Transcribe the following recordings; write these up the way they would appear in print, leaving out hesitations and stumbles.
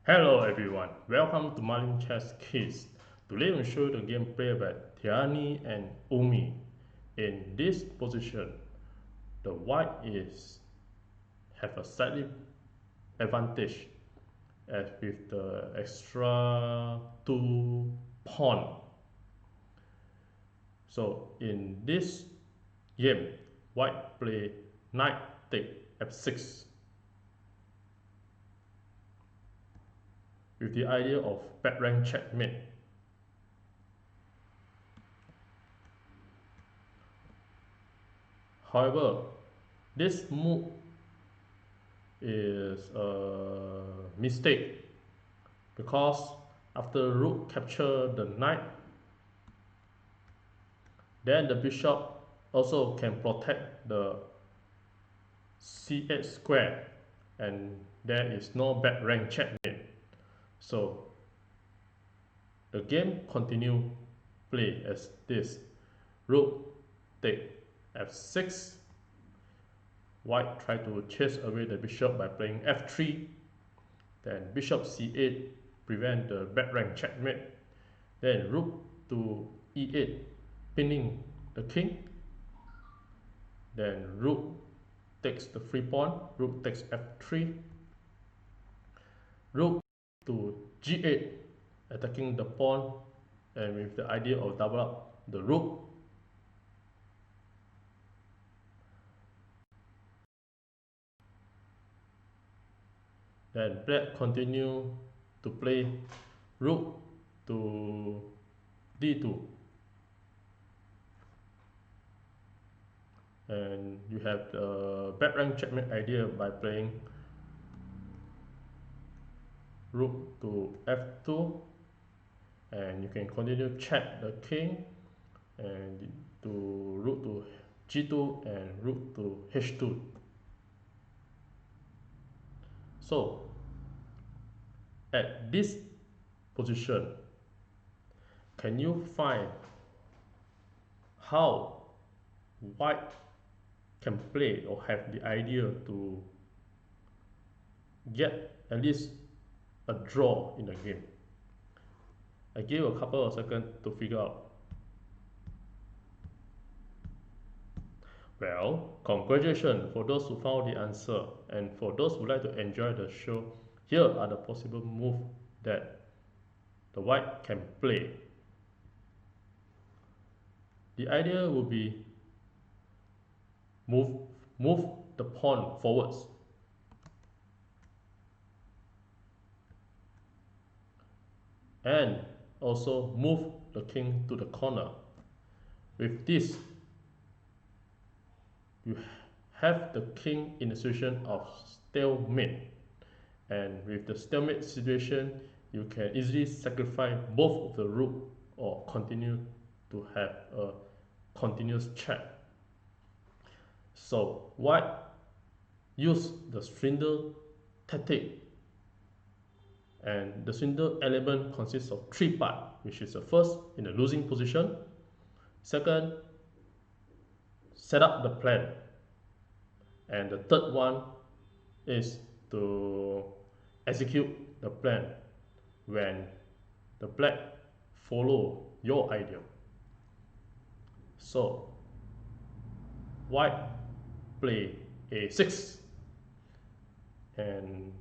Hello everyone, welcome to Marlin Chess Kids. Today we'll show you the gameplay by Tyani and Ummi. In this position, the white is have a slightly advantage as with the extra 2 pawn. So in this game, white play knight take f6 with the idea of back rank checkmate. However, this move is a mistake because after rook capture the knight, then the bishop also can protect the c8 square and there is no back rank checkmate. So the game continue play as this. Rook take f6. White try to chase away the bishop by playing f3. Then bishop c8 prevent the back rank checkmate. Then rook to e8 pinning the king. Then rook takes the free pawn. Rook takes f3. Rook to g8 attacking the pawn and with the idea of double up the rook. Then black continue to play rook to d2 and you have the back rank checkmate idea by playing rook to f2 and you can continue check the king and to rook to g2 and rook to h2. So at this position, can you find how white can play or have the idea to get at least a draw in the game? I give a couple of seconds to figure out. Well, congratulations for those who found the answer, and for those who like to enjoy the show, here are the possible moves that the white can play. The idea would be move the pawn forwards. And also move the king to the corner. With this, you have the king in a situation of stalemate, and with the stalemate situation you can easily sacrifice both of the rook or continue to have a continuous check. So white use the Swindle tactic, and the Swindle element consists of 3 parts, which is the first, in the losing position. Second, set up the plan, and the third one is to execute the plan when the black follow your idea. So white play a6, and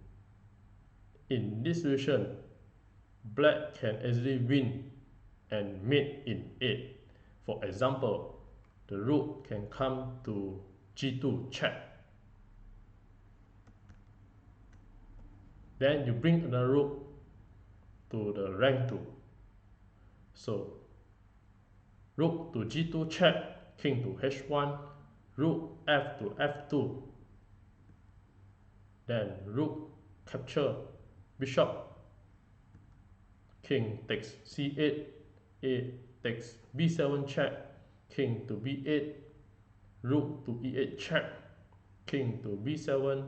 in this situation black can easily win and mate in 8. For example, the rook can come to g2 check, then you bring another rook to the rank 2. So rook to g2 check, king to h1, rook f to f2, then rook capture bishop, king takes c8, a takes b7 check, king to b8, rook to e8 check, king to b7,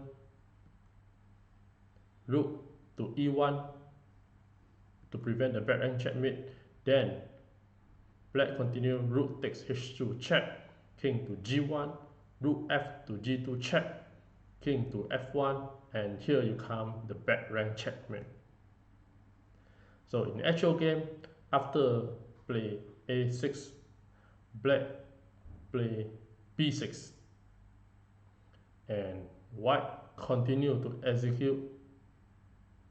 rook to e1 to prevent the back rank checkmate. Then black continue, rook takes h2 check, king to g1, rook f to g2 check, king to f1, and here you come the back rank checkmate. So in the actual game, after play a6, black play b6, and white continue to execute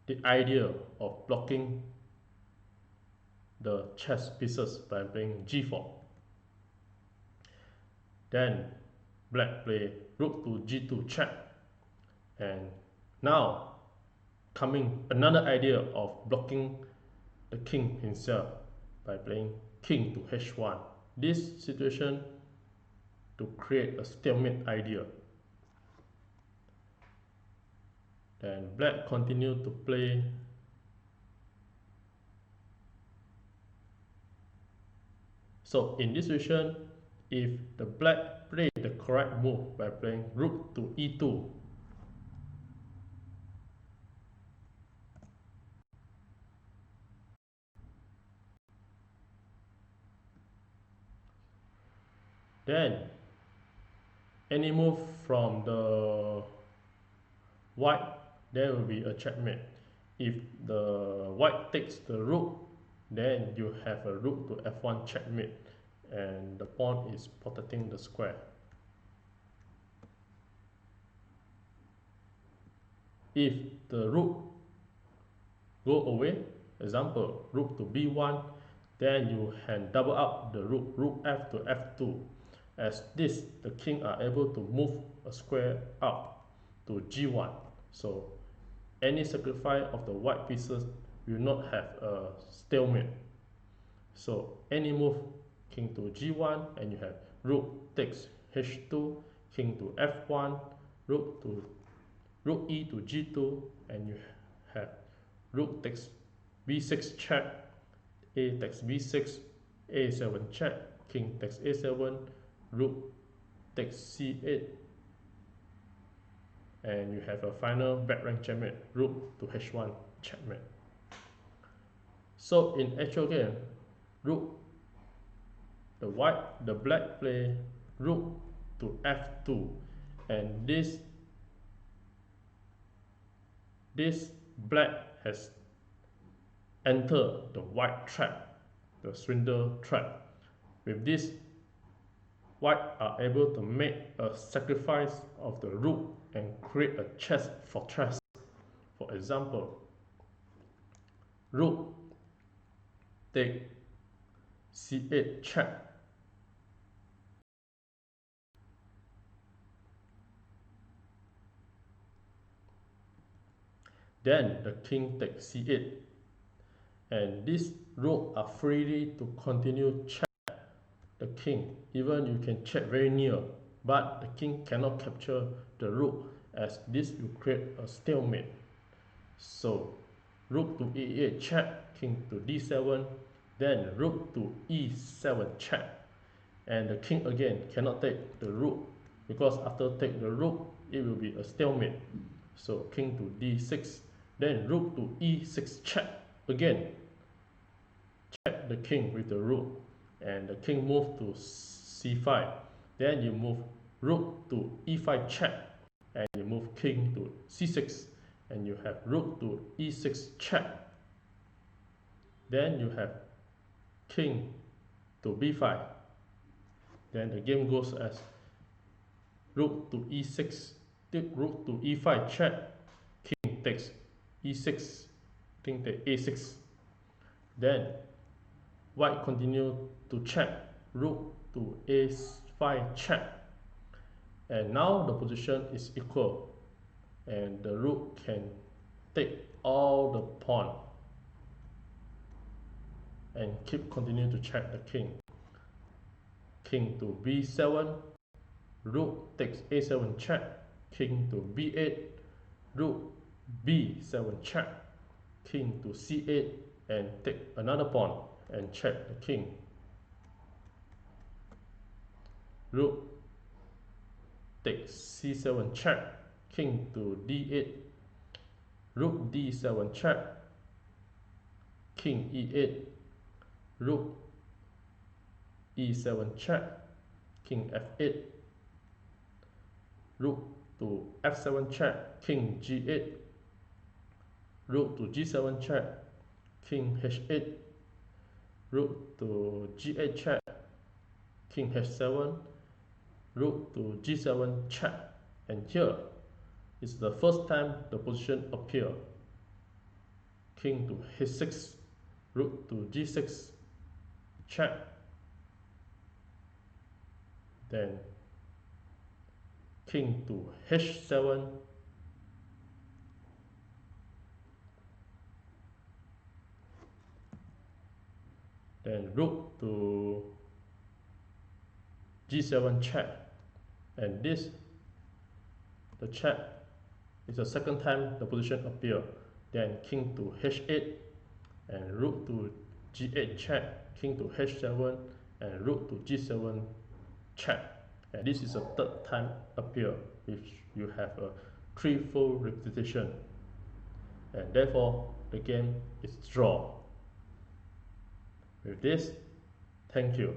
the idea of blocking the chess pieces by playing g4. Then black play rook to g2 check, and now coming another idea of blocking the king himself by playing king to h1. This situation to create a stalemate idea. Then black continue to play so in this situation, if the black play the correct move by playing rook to e2, then any move from the white, there will be a checkmate. If the white takes the rook, then you have a rook to f1 checkmate, and the pawn is protecting the square. If the rook go away, example rook to b1, then you can double up the rook f to f2. As this, the king are able to move a square up to g1. So any sacrifice of the white pieces will not have a stalemate. So any move king to g1, and you have rook takes h2, king to f1, rook e to g2, and you have rook takes b6 check, a takes b6, a7 check, king takes a7, rook takes c8, and you have a final back rank checkmate, rook to h1 checkmate. So in actual game, the black play rook to f2, and this black has entered the white trap, the swindle trap. With this, white are able to make a sacrifice of the rook and create a chess fortress. For example, rook take c8 check, then the king takes c8, and these rook are free to continue check the king. Even you can check very near, but the king cannot capture the rook, as this will create a stalemate. So rook to e8 check, king to d7, then rook to e7 check, and the king again cannot take the rook, because after take the rook it will be a stalemate. So king to d6, then rook to e6 check, again check the king with the rook, and the king move to c5, then you move rook to e5 check, and you move king to c6, and you have rook to e6 check, then you have king to b5. Then the game goes as rook to e6, rook to e5 check, king takes e6, king takes a6. Then white continue to check, rook to a5 check, and now the position is equal, and the rook can take all the pawn and continue to check the king. King to b7, rook takes a7 check, king to b8, rook b7 check, king to c8, and take another pawn and check the king. Rook takes c7 check, king to d8, rook d7 check, king e8, rook e7 check, king f8, rook to f7 check, king g8, rook to g7 check, king h8, rook to g8 check, king h7, rook to g7 check, and here is the first time the position appear. King to h6, rook to g6 check, then king to h7, then rook to g7 check, and this, the check, is the second time the position appear. Then king to h8 and rook to g8 check, king to h7 and rook to g7 check, and this is the third time appear if you have a threefold repetition, and therefore the game is draw. With this, thank you.